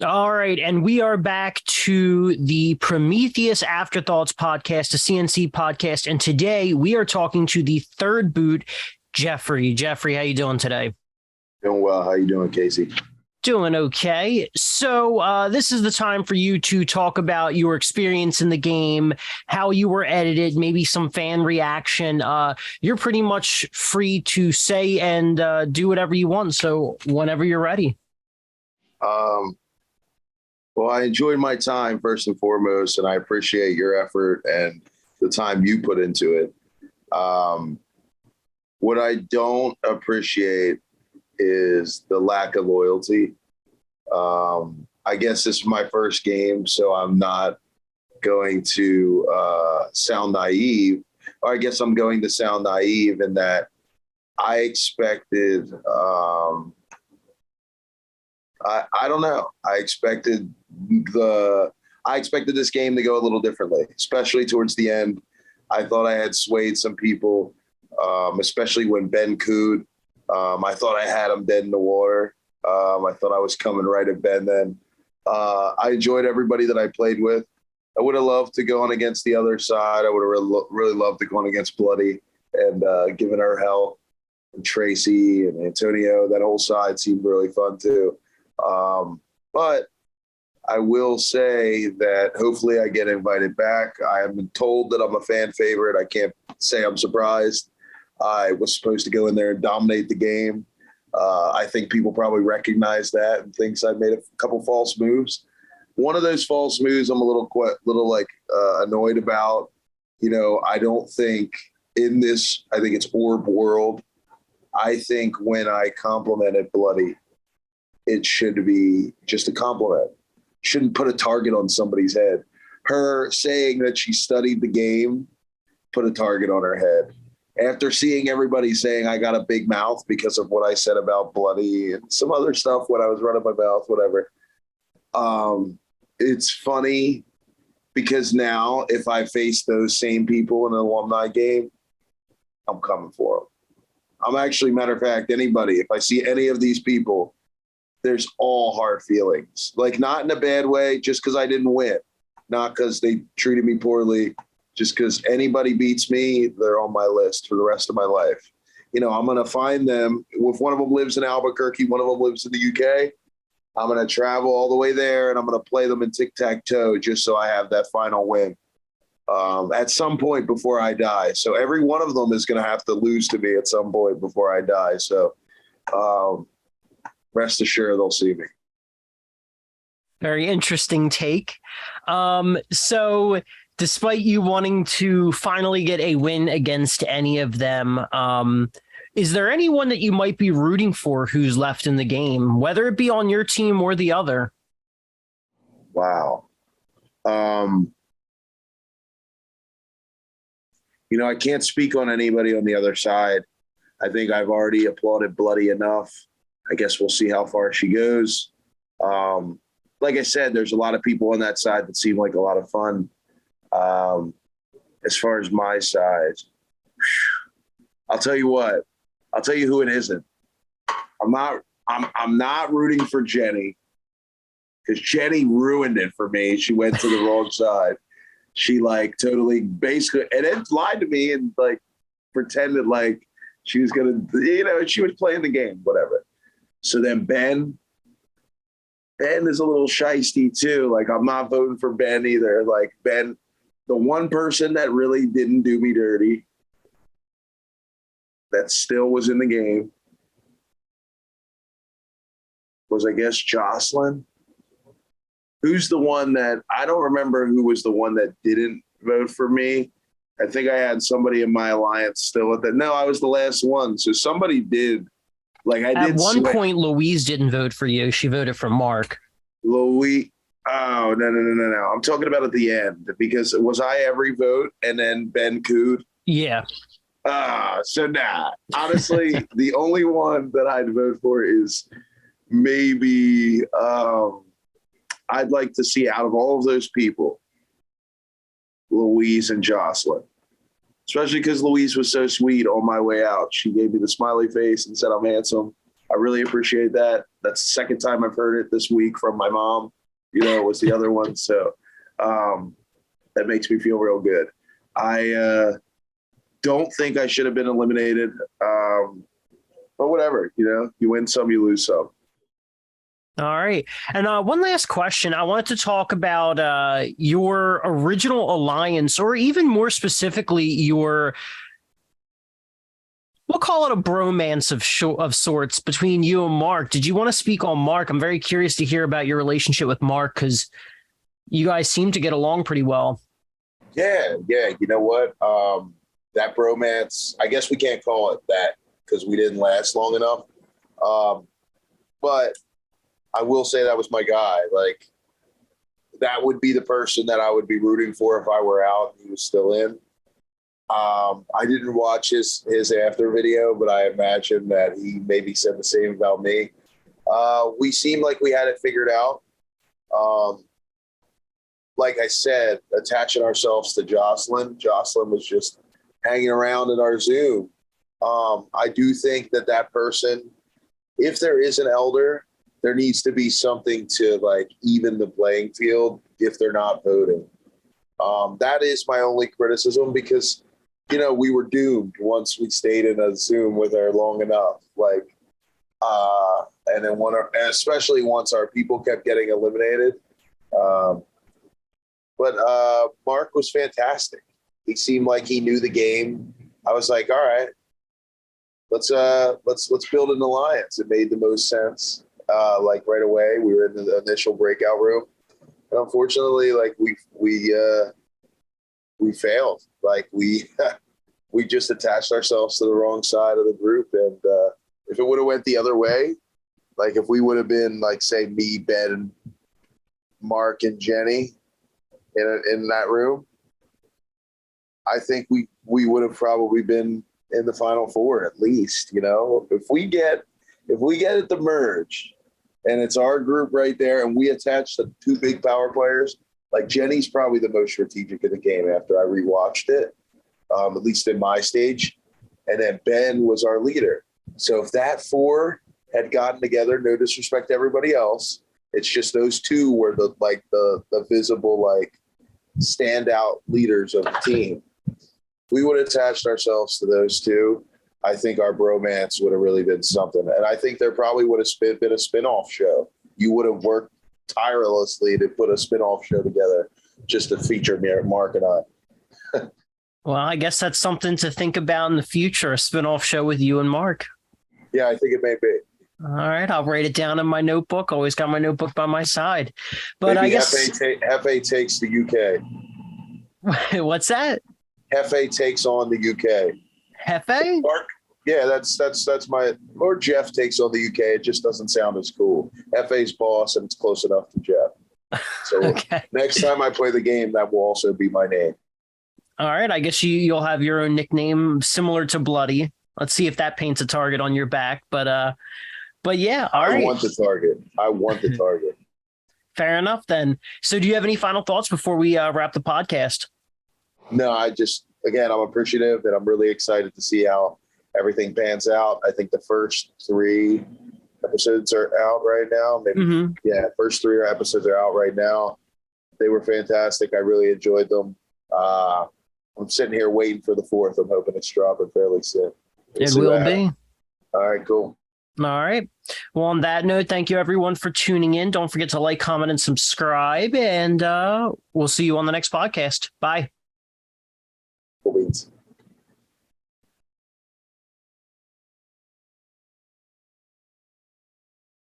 All right, and we are back to the Prometheus Afterthoughts podcast, a CNC podcast, and today we are talking to the third boot, Jeffrey. Jeffrey, how you doing today? Doing well. How you doing, Casey? Doing okay. So this is the time for you to talk about your experience in the game, how you were edited, maybe some fan reaction. You're pretty much free to say and do whatever you want. So whenever you're ready. Um, well, I enjoyed my time first and foremost, and I appreciate your effort and the time you put into it. What I don't appreciate is the lack of loyalty. I guess this is my first game, so I'm not going to sound naive. Or I guess I'm going to sound naive in that I expected I don't know. I expected this game to go a little differently, especially towards the end. I thought I had swayed some people, especially when Ben cooed. I thought I had him dead in the water. I thought I was coming right at Ben then. I enjoyed everybody that I played with. I would have loved to go on against the other side. I would have really loved to go on against Bloody and given her hell. And Tracy and Antonio, that whole side seemed really fun too. But I will say that hopefully I get invited back. I have been told that I'm a fan favorite. I can't say I'm surprised. I was supposed to go in there and dominate the game. I think people probably recognize that and thinks I made a couple false moves. One of those false moves I'm a little annoyed about. You know, I don't think in this, I think it's Orb World. I think when I complimented Bloody, it should be just a compliment. Shouldn't put a target on somebody's head. Her saying that she studied the game put a target on her head. After seeing everybody saying I got a big mouth because of what I said about Bloody and some other stuff when I was running my mouth, whatever. It's funny because now if I face those same people in an alumni game, I'm coming for them. I'm actually, matter of fact, anybody, if I see any of these people, there's all hard feelings. Like, not in a bad way, just because I didn't win. Not because they treated me poorly. Just because anybody beats me, they're on my list for the rest of my life. You know, I'm going to find them. If one of them lives in Albuquerque, one of them lives in the UK, I'm going to travel all the way there, and I'm going to play them in tic-tac-toe just so I have that final win at some point before I die. So every one of them is going to have to lose to me at some point before I die. So rest assured they'll see me. Very interesting take. So despite you wanting to finally get a win against any of them, is there anyone that you might be rooting for who's left in the game, whether it be on your team or the other? Wow. You know, I can't speak on anybody on the other side. I think I've already applauded Bloody enough. I guess we'll see how far she goes. Like I said, there's a lot of people on that side that seem like a lot of fun. As far as my side, I'll tell you what. I'll tell you who it isn't. I'm not rooting for Jenny because Jenny ruined it for me. She went to the wrong side. She totally basically and then lied to me and pretended like she was gonna, she was playing the game, whatever. So then Ben is a little shiesty too. I'm not voting for Ben either. Ben, the one person that really didn't do me dirty, that still was in the game, was, I guess, Jocelyn. Who's the one that, I don't remember who was the one that didn't vote for me. I think I had somebody in my alliance still at that. No, I was the last one. So somebody did. At one point, Louise didn't vote for you. She voted for Mark. Louise. Oh, no. I'm talking about at the end, because was I every vote and then Ben cooed? Yeah. So nah. Honestly, the only one that I'd vote for is maybe I'd like to see out of all of those people, Louise and Jocelyn. Especially because Louise was so sweet on my way out. She gave me the smiley face and said I'm handsome. I I really appreciate that. That's the second time I've heard it this week from my mom, was the other one. So that makes me feel real good. I don't think I should have been eliminated. But whatever, you win some, you lose some. All right. And one last question. I wanted to talk about your original alliance, or even more specifically, we'll call it a bromance of sorts between you and Mark. Did you want to speak on Mark? I'm very curious to hear about your relationship with Mark, because you guys seem to get along pretty well. Yeah. You know what? That bromance, I guess we can't call it that because we didn't last long enough. But I will say that was my guy. Like, that would be the person that I would be rooting for if I were out and he was still in. I didn't watch his after video, but I imagine that he maybe said the same about me. We seemed like we had it figured out. Like I said, attaching ourselves to Jocelyn. Jocelyn was just hanging around in our Zoom. I do think that person, if there is an elder, there needs to be something to like even the playing field if they're not voting. That is my only criticism, because, we were doomed once we stayed in a Zoom with her long enough. Like, and then especially once our people kept getting eliminated. But Mark was fantastic. He seemed like he knew the game. I was like, all right, let's build an alliance. It made the most sense. Like right away, we were in the initial breakout room, and unfortunately, like we failed. Like we just attached ourselves to the wrong side of the group, and if it would have went the other way, like if we would have been like, say, me, Ben, Mark, and Jenny in that room, I think we would have probably been in the Final Four at least. If we get it to merge, and it's our group right there, and we attach the two big power players, like Jenny's probably the most strategic in the game after I rewatched it, at least in my stage. And then Ben was our leader. So if that four had gotten together, no disrespect to everybody else, it's just those two were the visible, like, standout leaders of the team. We would have attached ourselves to those two. I think our bromance would have really been something. And I think there probably would have been a spinoff show. You would have worked tirelessly to put a spinoff show together just to feature Mark and I. Well, I guess that's something to think about in the future, a spinoff show with you and Mark. Yeah, I think it may be. All right, I'll write it down in my notebook. Always got my notebook by my side. But maybe I guess Hefe takes the UK. What's that? Hefe takes on the UK. Hefe? Mark? Yeah, that's my, or Jeff takes on the UK. It just doesn't sound as cool. Hefe's boss, and it's close enough to Jeff. So Okay. Next time I play the game, that will also be my name. All right, I guess you'll have your own nickname similar to Bloody. Let's see if that paints a target on your back. But yeah, all right. I want the target. Fair enough then. So do you have any final thoughts before we wrap the podcast? No, again, I'm appreciative, and I'm really excited to see how everything pans out. I think the first 3 episodes are out right now. Maybe, Yeah, first 3 episodes are out right now. They were fantastic. I really enjoyed them. I'm sitting here waiting for the 4th. I'm hoping it's dropping fairly soon. It will be. All right, cool. All right. Well, on that note, thank you everyone for tuning in. Don't forget to like, comment, and subscribe, and we'll see you on the next podcast. Bye.